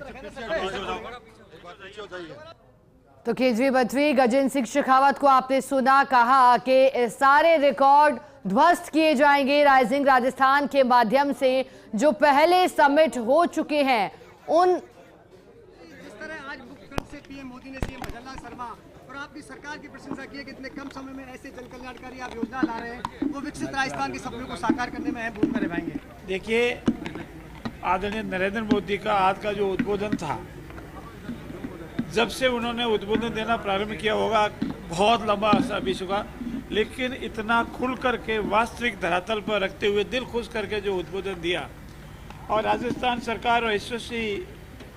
तो केंद्रीय मंत्री गजेंद्र सिंह शेखावत को आपने सुना, कहा कि सारे रिकॉर्ड ध्वस्त किए जाएंगे। राइजिंग राजस्थान के माध्यम से जो पहले समिट हो चुके हैं उन जिस तरह आज मुख्यमंत्री से पीएम मोदी ने सीएम भजनलाल शर्मा और आपकी सरकार की प्रशंसा की है कि इतने कम समय में ऐसे जन कल्याणकारी आप योजना ला रहे हैं, वो विकसित राजस्थान के सपनों को साकार करने में अहम भूमिका निभाएंगे। देखिए, आदरणीय नरेंद्र मोदी का आज का जो उद्बोधन था, जब से उन्होंने उद्बोधन देना प्रारंभ किया होगा बहुत लंबा अर्सा बीत चुका, लेकिन इतना खुल करके वास्तविक धरातल पर रखते हुए दिल खुश करके जो उद्बोधन दिया, और राजस्थान सरकार और यशस्वी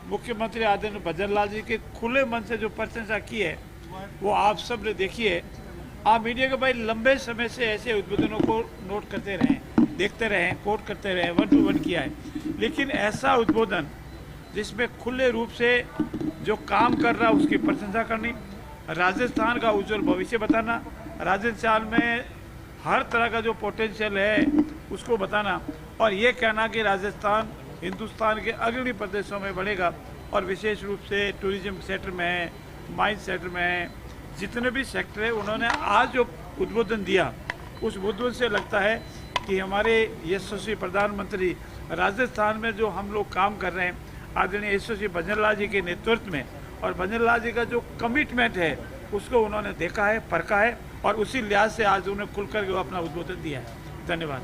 मुख्यमंत्री आदरणीय भजनलाल जी के खुले मन से जो प्रशंसा की है वो आप सब ने देखी है। आप मीडिया के भाई लंबे समय से ऐसे उद्बोधनों को नोट करते रहें, देखते रहें, कोट करते रहें, 1 to 1 किया है, लेकिन ऐसा उद्बोधन जिसमें खुले रूप से जो काम कर रहा है उसकी प्रशंसा करनी, राजस्थान का उज्जवल भविष्य बताना, राजस्थान में हर तरह का जो पोटेंशियल है उसको बताना, और ये कहना कि राजस्थान हिंदुस्तान के अग्रणी प्रदेशों में बढ़ेगा, और विशेष रूप से टूरिज्म सेक्टर में है, माइंस सेक्टर में है, जितने भी सेक्टर है उन्होंने आज जो उद्बोधन दिया उस उद्बोधन से लगता है कि हमारे यशस्वी प्रधानमंत्री राजस्थान में जो हम लोग काम कर रहे हैं आदरणीय यशस्वी भजनलाल जी के नेतृत्व में, और भजनलाल जी का जो कमिटमेंट है उसको उन्होंने देखा है, परखा है, और उसी लिहाज से आज उन्होंने खुलकर के अपना उद्बोधन दिया है। धन्यवाद।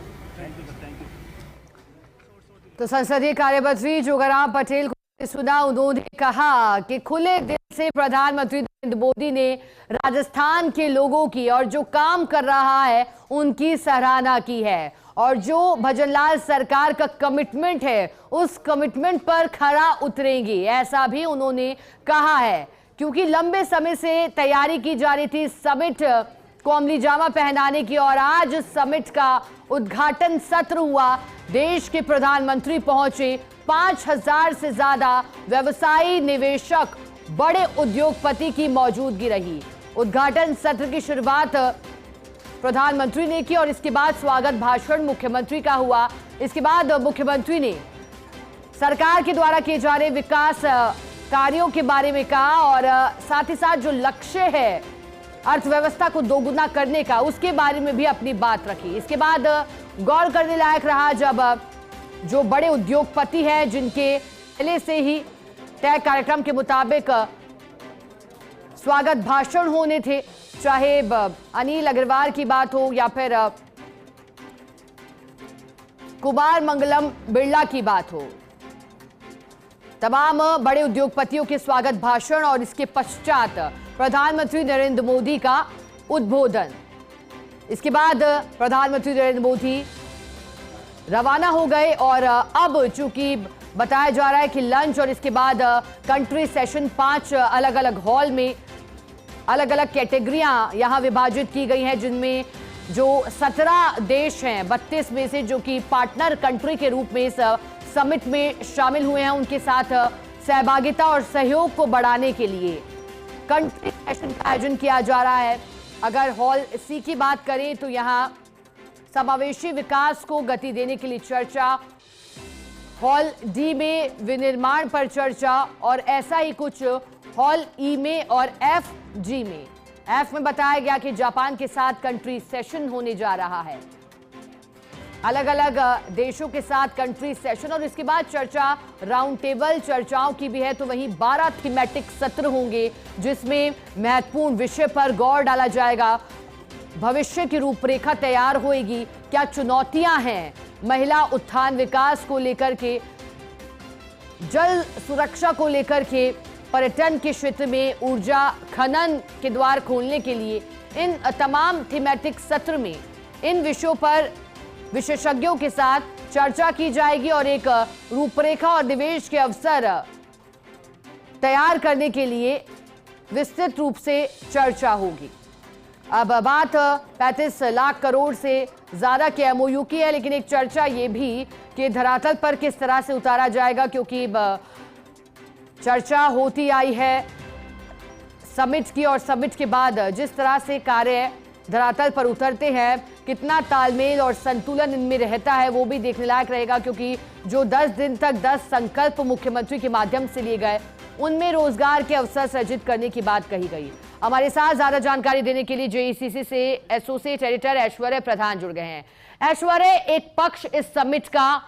तो संसदीय कार्यमंत्री जोगाराम पटेल को सुना, उन्होंने कहा कि खुले दिल से प्रधानमंत्री नरेंद्र मोदी ने राजस्थान के लोगों की और जो काम कर रहा है उनकी सराहना की है, और जो भजनलाल सरकार का कमिटमेंट है उस कमिटमेंट पर खरा उतरेंगी, ऐसा भी उन्होंने कहा है। क्योंकि लंबे समय से तैयारी की जा रही थी समिट को अमली जामा पहनाने की, और आज समिट का उद्घाटन सत्र हुआ। देश के प्रधानमंत्री पहुंचे, 5000 से ज्यादा व्यवसायी, निवेशक, बड़े उद्योगपति की मौजूदगी रही। उद्घाटन सत्र की शुरुआत प्रधानमंत्री ने की और इसके बाद स्वागत भाषण मुख्यमंत्री का हुआ। इसके बाद मुख्यमंत्री ने सरकार के द्वारा किए जा रहे विकास कार्यों के बारे में कहा, और साथ ही साथ जो लक्ष्य है अर्थव्यवस्था को दोगुना करने का उसके बारे में भी अपनी बात रखी। इसके बाद गौर करने लायक रहा जब जो बड़े उद्योगपति हैं जिनके पहले से ही तय कार्यक्रम के मुताबिक स्वागत भाषण होने थे, चाहे अनिल अग्रवाल की बात हो या फिर कुमार मंगलम बिरला की बात हो, तमाम बड़े उद्योगपतियों के स्वागत भाषण और इसके पश्चात प्रधानमंत्री नरेंद्र मोदी का उद्बोधन। इसके बाद प्रधानमंत्री नरेंद्र मोदी रवाना हो गए, और अब चूंकि बताया जा रहा है कि लंच और इसके बाद कंट्री सेशन 5 अलग अलग हॉल में अलग अलग कैटेगरियां यहां विभाजित की गई हैं, जिनमें जो 17 देश हैं 32 में से जो कि पार्टनर कंट्री के रूप में इस समिट में शामिल हुए हैं, उनके साथ सहभागिता और सहयोग को बढ़ाने के लिए कंट्री सेशन का आयोजन किया जा रहा है। अगर हॉल सी की बात करें तो यहां समावेशी विकास को गति देने के लिए चर्चा, हॉल डी में विनिर्माण पर चर्चा, और ऐसा ही कुछ हॉल ई में और एफ जी में। एफ में बताया गया कि जापान के साथ कंट्री सेशन होने जा रहा है, अलग अलग देशों के साथ कंट्री सेशन, और इसके बाद चर्चा राउंड टेबल चर्चाओं की भी है। तो वहीं 12 थीमेटिक सत्र होंगे जिसमें महत्वपूर्ण विषय पर गौर डाला जाएगा, भविष्य की रूपरेखा तैयार होगी, क्या चुनौतियां हैं महिला उत्थान विकास को लेकर के, जल सुरक्षा को लेकर के, पर्यटन के क्षेत्र में ऊर्जा खनन के द्वार खोलने के लिए। इन तमाम थीमेटिक सत्र में इन विषयों पर विशेषज्ञों के साथ चर्चा की जाएगी और एक रूपरेखा और निवेश के अवसर तैयार करने के लिए विस्तृत रूप से चर्चा होगी। अब बात 35 लाख करोड़ से ज्यादा के एमओयू की है, लेकिन एक चर्चा ये भी कि धरातल पर किस तरह से उतारा जाएगा, क्योंकि चर्चा होती आई है समिट की, और समिट के बाद जिस तरह से कार्य धरातल पर उतरते हैं, कितना तालमेल और संतुलन इनमें रहता है वो भी देखने लायक रहेगा, क्योंकि जो 10 दिन तक 10 संकल्प मुख्यमंत्री के माध्यम से लिए गए उनमें रोजगार के अवसर सृजित करने की बात कही गई। हमारे साथ ज्यादा जानकारी देने के लिए जेईसीसी से एसोसिएट एडिटर ऐश्वर्य प्रधान जुड़ गए हैं। ऐश्वर्य, एक पक्ष इस समिट का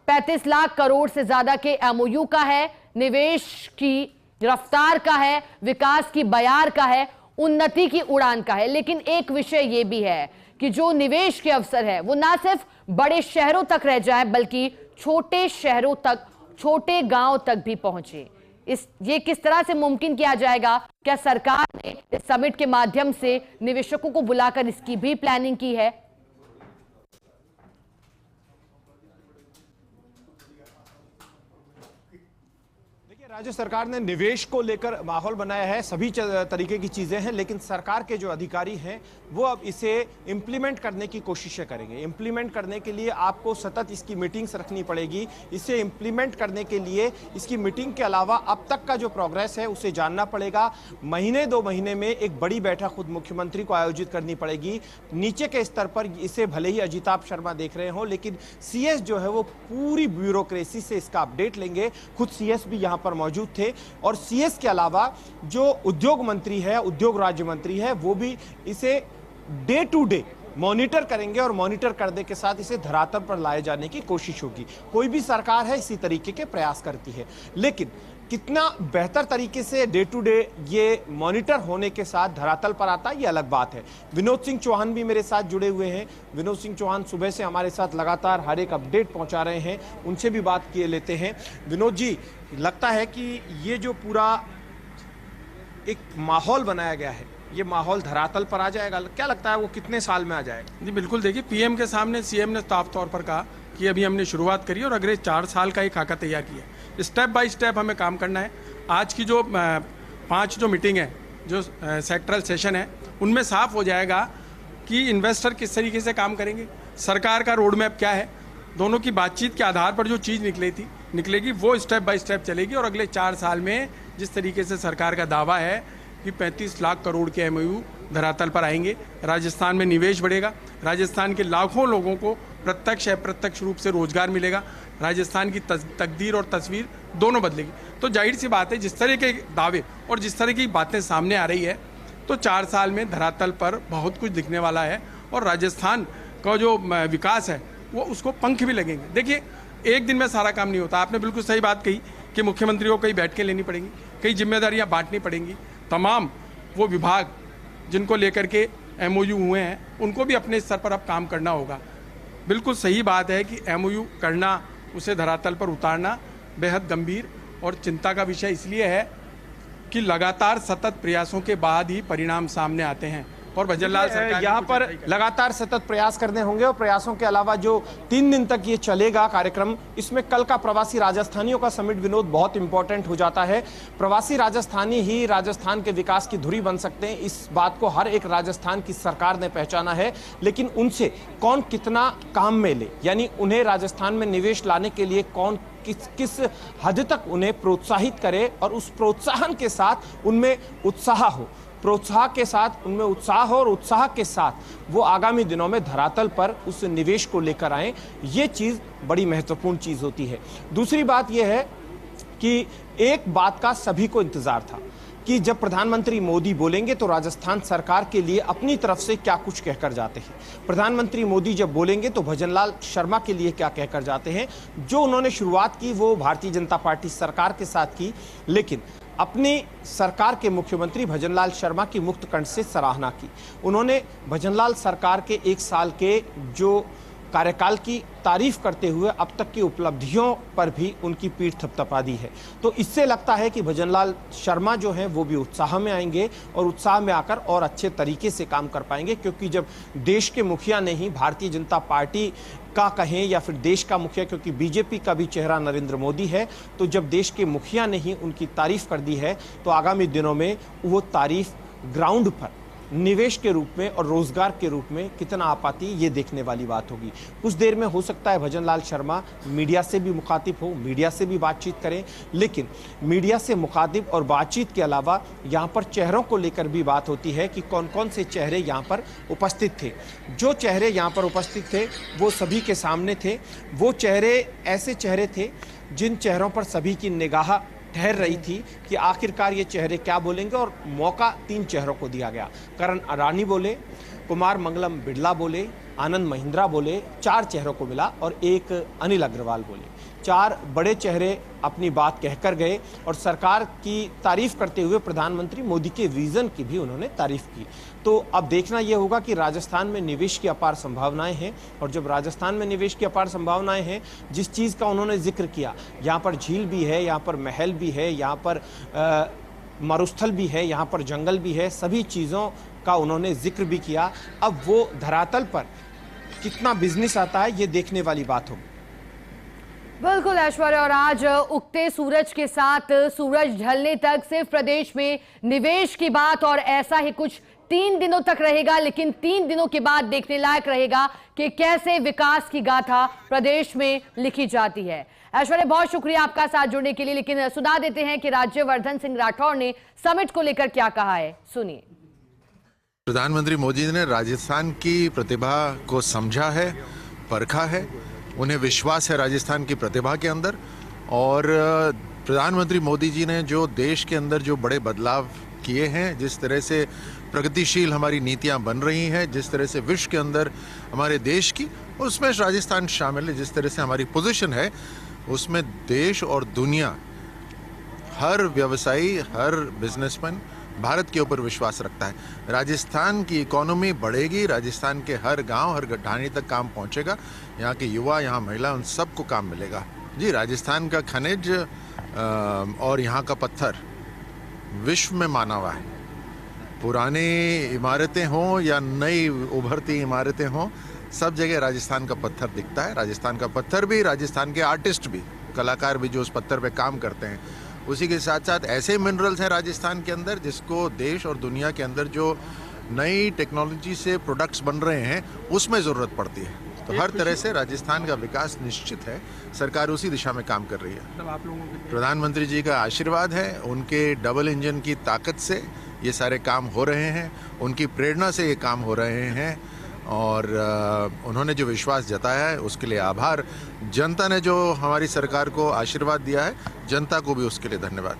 35 लाख करोड़ से ज्यादा के एमओयू का है, निवेश की रफ्तार का है, विकास की बयार का है, उन्नति की उड़ान का है, लेकिन एक विषय यह भी है कि जो निवेश के अवसर है वो ना सिर्फ बड़े शहरों तक रह जाए बल्कि छोटे शहरों तक, छोटे गांव तक भी पहुंचे। ये किस तरह से मुमकिन किया जाएगा? क्या सरकार ने इस समिट के माध्यम से निवेशकों को बुलाकर इसकी भी प्लानिंग की है? राज्य सरकार ने निवेश को लेकर माहौल बनाया है, सभी तरीके की चीजें हैं, लेकिन सरकार के जो अधिकारी हैं वो अब इसे इंप्लीमेंट करने की कोशिशें करेंगे। इंप्लीमेंट करने के लिए आपको सतत इसकी मीटिंग्स रखनी पड़ेगी। इसे इंप्लीमेंट करने के लिए इसकी मीटिंग के अलावा अब तक का जो प्रोग्रेस है उसे जानना पड़ेगा। महीने 2 महीने में एक बड़ी बैठक खुद मुख्यमंत्री को आयोजित करनी पड़ेगी। नीचे के स्तर पर इसे भले ही अजिताभ शर्मा देख रहे हो, लेकिन सीएस जो है वो पूरी ब्यूरोक्रेसी से इसका अपडेट लेंगे। खुद सीएस भी यहाँ पर मौजूद थे और सीएस के अलावा जो उद्योग मंत्री है, उद्योग राज्य मंत्री है, वो भी इसे डे टू डे मॉनिटर करेंगे और मॉनिटर करने के साथ इसे धरातल पर लाए जाने की कोशिश होगी। कोई भी सरकार है इसी तरीके के प्रयास करती है, लेकिन कितना बेहतर तरीके से डे टू डे ये मॉनिटर होने के साथ धरातल पर आता है ये अलग बात है। विनोद सिंह चौहान भी मेरे साथ जुड़े हुए हैं। विनोद सिंह चौहान सुबह से हमारे साथ लगातार हर एक अपडेट पहुंचा रहे हैं, उनसे भी बात किए लेते हैं। विनोद जी, लगता है कि ये जो पूरा एक माहौल बनाया गया है ये माहौल धरातल पर आ जाएगा? क्या लगता है वो कितने साल में आ जाएगा? जी बिल्कुल, देखिए पीएम के सामने सीएम ने साफ तौर पर कहा कि अभी हमने शुरुआत करी और अगले 4 साल का एक खाका तैयार किया। स्टेप बाय स्टेप हमें काम करना है। आज की जो 5 जो मीटिंग है, जो सेक्टरल सेशन है, उनमें साफ हो जाएगा कि इन्वेस्टर किस तरीके से काम करेंगे, सरकार का रोड मैप क्या है, दोनों की बातचीत के आधार पर जो चीज़ निकलेगी वो स्टेप बाय स्टेप चलेगी। और अगले 4 साल में जिस तरीके से सरकार का दावा है कि 35 लाख करोड़ के एमओयू धरातल पर आएंगे, राजस्थान में निवेश बढ़ेगा, राजस्थान के लाखों लोगों को प्रत्यक्ष अप्रत्यक्ष रूप से रोजगार मिलेगा, राजस्थान की तकदीर और तस्वीर दोनों बदलेगी। तो जाहिर सी बात है, जिस तरह के दावे और जिस तरह की बातें सामने आ रही है, तो 4 साल में धरातल पर बहुत कुछ दिखने वाला है और राजस्थान का जो विकास है वो उसको पंख भी लगेंगे। देखिए, एक दिन में सारा काम नहीं होता। आपने बिल्कुल सही बात कही कि मुख्यमंत्री को कई बैठकें लेनी पड़ेंगी, कई जिम्मेदारियां बांटनी पड़ेंगी। तमाम वो विभाग जिनको लेकर के एमओयू हुए हैं उनको भी अपने स्तर पर अब काम करना होगा। बिल्कुल सही बात है कि एमओयू करना, उसे धरातल पर उतारना बेहद गंभीर और चिंता का विषय इसलिए है कि लगातार सतत प्रयासों के बाद ही परिणाम सामने आते हैं और भजनलाल सरकार यहाँ पर लगातार सतत प्रयास करने होंगे। और प्रयासों के अलावा जो 3 दिन तक ये चलेगा कार्यक्रम, इसमें कल का प्रवासी राजस्थानियों का समिट विनोद बहुत इंपॉर्टेंट हो जाता है। प्रवासी राजस्थानी ही राजस्थान के विकास की धुरी बन सकते हैं, इस बात को हर एक राजस्थान की सरकार ने पहचाना है। लेकिन उनसे कौन कितना काम में ले, यानी उन्हें राजस्थान में निवेश लाने के लिए कौन किस हद तक उन्हें प्रोत्साहित करे और उस प्रोत्साहन के साथ उनमें उत्साह हो, प्रोत्साह के साथ उनमें उत्साह हो और उत्साह के साथ वो आगामी दिनों में धरातल पर उस निवेश को लेकर आए, ये चीज़ बड़ी महत्वपूर्ण चीज़ होती है। दूसरी बात यह है कि एक बात का सभी को इंतजार था कि जब प्रधानमंत्री मोदी बोलेंगे तो राजस्थान सरकार के लिए अपनी तरफ से क्या कुछ कहकर जाते हैं। प्रधानमंत्री मोदी जब बोलेंगे तो भजनलाल शर्मा के लिए क्या कहकर जाते हैं। जो उन्होंने शुरुआत की वो भारतीय जनता पार्टी सरकार के साथ की, लेकिन अपनी सरकार के मुख्यमंत्री भजनलाल शर्मा की मुक्त कंठ से सराहना की। उन्होंने भजनलाल सरकार के 1 साल के जो कार्यकाल की तारीफ करते हुए अब तक की उपलब्धियों पर भी उनकी पीठ थपथपा दी है। तो इससे लगता है कि भजनलाल शर्मा जो हैं वो भी उत्साह में आएंगे और उत्साह में आकर और अच्छे तरीके से काम कर पाएंगे, क्योंकि जब देश के मुखिया ने ही भारतीय जनता पार्टी का कहें या फिर देश का मुखिया, क्योंकि बीजेपी का भी चेहरा नरेंद्र मोदी है, तो जब देश के मुखिया ने ही उनकी तारीफ कर दी है तो आगामी दिनों में वो तारीफ ग्राउंड पर निवेश के रूप में और रोजगार के रूप में कितना आ पाती है, ये देखने वाली बात होगी। कुछ देर में हो सकता है भजन लाल शर्मा मीडिया से भी मुखातिब हो, मीडिया से भी बातचीत करें, लेकिन मीडिया से मुखातिब और बातचीत के अलावा यहाँ पर चेहरों को लेकर भी बात होती है कि कौन कौन से चेहरे यहाँ पर उपस्थित थे। जो चेहरे यहाँ पर उपस्थित थे वो सभी के सामने थे। वो चेहरे ऐसे चेहरे थे जिन चेहरों पर सभी की निगाह ठहर रही थी कि आखिरकार ये चेहरे क्या बोलेंगे, और मौका 3 चेहरों को दिया गया। करण अडानी बोले, कुमार मंगलम बिड़ला बोले, आनंद महिंद्रा बोले, 4 चेहरों को मिला और एक अनिल अग्रवाल बोले। 4 बड़े चेहरे अपनी बात कहकर गए और सरकार की तारीफ करते हुए प्रधानमंत्री मोदी के विजन की भी उन्होंने तारीफ की। तो अब देखना यह होगा कि राजस्थान में निवेश की अपार संभावनाएं हैं, और जब राजस्थान में निवेश की अपार संभावनाएं हैं, जिस चीज़ का उन्होंने जिक्र किया, यहाँ पर झील भी है, यहाँ पर महल भी है, यहाँ पर मरुस्थल भी है, यहाँ पर जंगल भी है, सभी चीज़ों का उन्होंने जिक्र भी किया। अब वो धरातल पर कितना बिजनेस आता है, ये देखने वाली बात होगी। बिल्कुल ऐश्वर्या, और आज उगते सूरज के साथ सूरज ढलने तक सिर्फ प्रदेश में निवेश की बात, और ऐसा ही कुछ 3 दिनों तक रहेगा। लेकिन 3 दिनों के बाद देखने लायक रहेगा कि कैसे विकास की गाथा प्रदेश में लिखी जाती है। ऐश्वर्या, बहुत शुक्रिया आपका साथ जुड़ने के लिए। लेकिन सुना देते हैं कि राज्यवर्धन सिंह राठौड़ ने समिट को लेकर क्या कहा है, सुनिए। प्रधानमंत्री मोदी ने राजस्थान की प्रतिभा को समझा है, परखा है, उन्हें विश्वास है राजस्थान की प्रतिभा के अंदर। और प्रधानमंत्री मोदी जी ने जो देश के अंदर जो बड़े बदलाव किए हैं, जिस तरह से प्रगतिशील हमारी नीतियां बन रही हैं, जिस तरह से विश्व के अंदर हमारे देश की, उसमें राजस्थान शामिल है, जिस तरह से हमारी पोजीशन है, उसमें देश और दुनिया, हर व्यवसायी, हर बिजनेसमैन भारत के ऊपर विश्वास रखता है। राजस्थान की इकोनॉमी बढ़ेगी, राजस्थान के हर गांव, हर गठानी तक काम पहुंचेगा, यहाँ के युवा, यहाँ महिला, उन सबको काम मिलेगा। जी, राजस्थान का खनिज और यहाँ का पत्थर विश्व में माना हुआ है। पुरानी इमारतें हों या नई उभरती इमारतें हों, सब जगह राजस्थान का पत्थर दिखता है। राजस्थान का पत्थर भी, राजस्थान के आर्टिस्ट भी, कलाकार भी जो उस पत्थर पे काम करते हैं, उसी के साथ साथ ऐसे मिनरल्स हैं राजस्थान के अंदर जिसको देश और दुनिया के अंदर जो नई टेक्नोलॉजी से प्रोडक्ट्स बन रहे हैं उसमें ज़रूरत पड़ती है। तो हर तरह से राजस्थान का विकास निश्चित है, सरकार उसी दिशा में काम कर रही है। आप लोगों के प्रधानमंत्री जी का आशीर्वाद है, उनके डबल इंजन की ताकत से ये सारे काम हो रहे हैं, उनकी प्रेरणा से ये काम हो रहे हैं, और उन्होंने जो विश्वास जताया है उसके लिए आभार। जनता ने जो हमारी सरकार को आशीर्वाद दिया है, जनता को भी उसके लिए धन्यवाद।